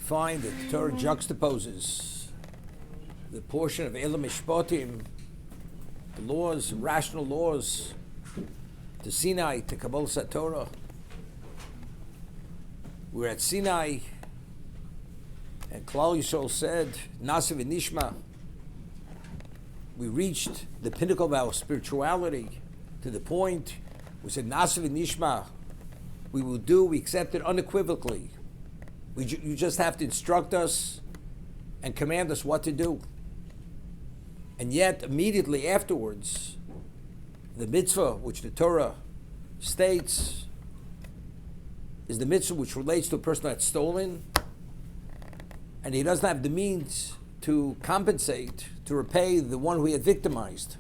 find that the Torah juxtaposes the portion of Elam Mishpatim, the laws, rational laws, to Sinai, to Kabbalah Satorah. We're at Sinai, and Klal Yisrael said, Nasiv and Nishma. We reached the pinnacle of our spirituality to the point we said, Nasiv and Nishma. We accept it unequivocally. You just have to instruct us and command us what to do. And yet, immediately afterwards, the mitzvah which the Torah states is the mitzvah which relates to a person that's stolen, and he doesn't have the means to compensate, to repay the one who he had victimized,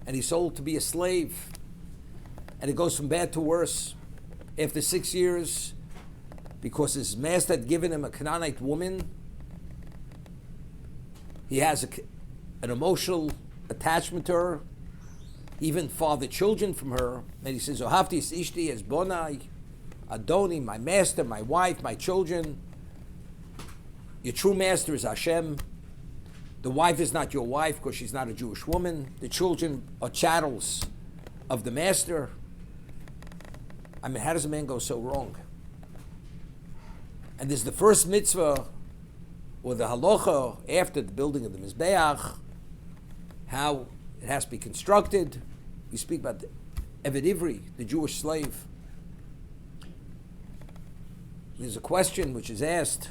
and he's sold to be a slave, and it goes from bad to worse. After 6 years, because his master had given him a Canaanite woman, he has an emotional attachment to her, even fathered children from her, and he says, Ohavti es ishti es bonai, Adoni, my master, my wife, my children. Your true master is Hashem. The wife is not your wife because she's not a Jewish woman. The children are chattels of the master. I mean, how does a man go so wrong? And there's the first mitzvah, or the halacha, after the building of the Mizbeach, how it has to be constructed. We speak about the Eved Ivri, the Jewish slave. There's a question which is asked,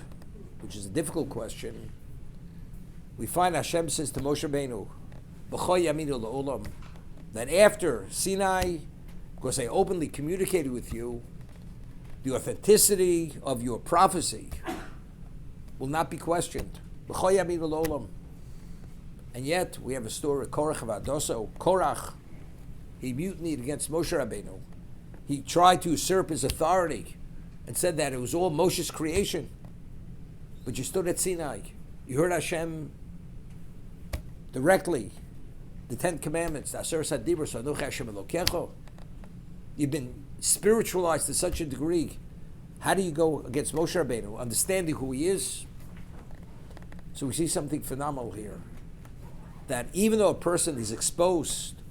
which is a difficult question. We find Hashem says to Moshe Rabbeinu, B'cho yaminu la'olam, that after Sinai, because I openly communicated with you, the authenticity of your prophecy will not be questioned. B'cho yaminu la'olam. And yet, we have a story of Korach of Adoso. Korach, he mutinied against Moshe Rabbeinu. He tried to usurp his authority and said that it was all Moshe's creation. But you stood at Sinai. You heard Hashem directly. The 10 Commandments. You've been spiritualized to such a degree. How do you go against Moshe Rabbeinu? Understanding who he is. So we see something phenomenal here. That even though a person is exposed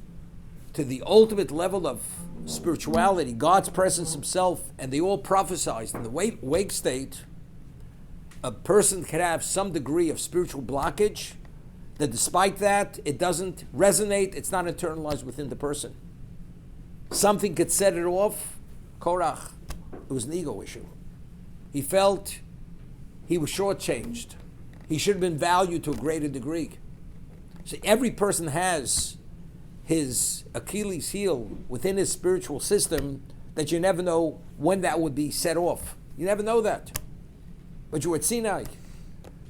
to the ultimate level of spirituality, God's presence himself, and they all prophesied in the wake state, a person can have some degree of spiritual blockage, that despite that, it doesn't resonate, it's not internalized within the person. Something could set it off. Korach, it was an ego issue. He felt he was shortchanged. He should have been valued to a greater degree. So every person has his Achilles heel within his spiritual system that you never know when that would be set off. You never know that. But you were at Sinai.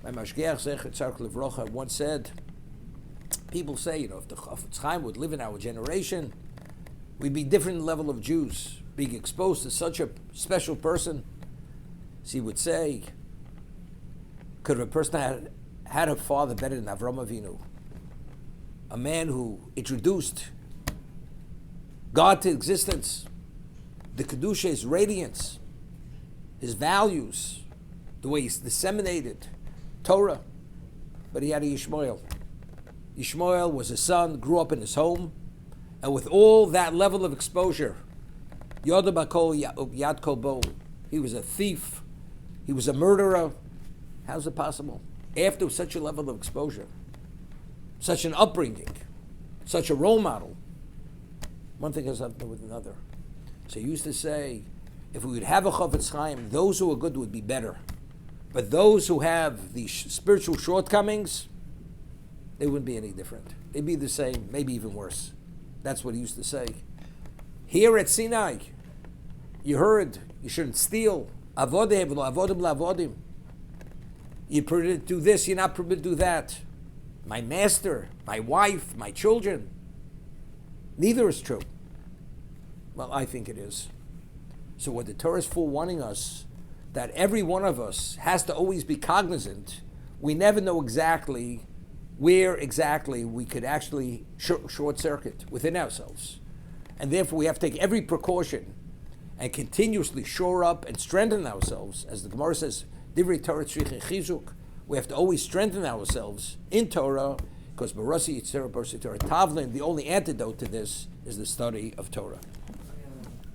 My Mashgiach Zecher Tzarek Livrocha once said, people say, if the Chafetz Chaim would live in our generation, we'd be different level of Jews, being exposed to such a special person. So he would say, could a person had a father better than Avram Avinu? A man who introduced God to existence, the Kedusha, his radiance, his values, the way he's disseminated Torah. But he had a Yishmael. Yishmael was a son, grew up in his home, and with all that level of exposure, Yoda Bakol Yad Kol Bo, he was a thief, he was a murderer. How's it possible? After such a level of exposure, such an upbringing, such a role model, one thing has nothing to do with another. So he used to say, if we would have a Chafetz Chaim, those who are good would be better. But those who have these spiritual shortcomings, they wouldn't be any different. They'd be the same, maybe even worse. That's what he used to say. Here at Sinai, you heard you shouldn't steal. Avodim la'avodim. You're permitted to do this, you're not permitted to do that. My master, my wife, my children. Neither is true. Well, I think it is. So what the Torah is forewarning us, that every one of us has to always be cognizant. We never know exactly where exactly we could actually short circuit within ourselves. And therefore we have to take every precaution and continuously shore up and strengthen ourselves. As the Gemara says, Divrei Torah tzrichin chizuk. We have to always strengthen ourselves in Torah, because Barasi Yitzhak Barasi Torah Tavlin, the only antidote to this is the study of Torah.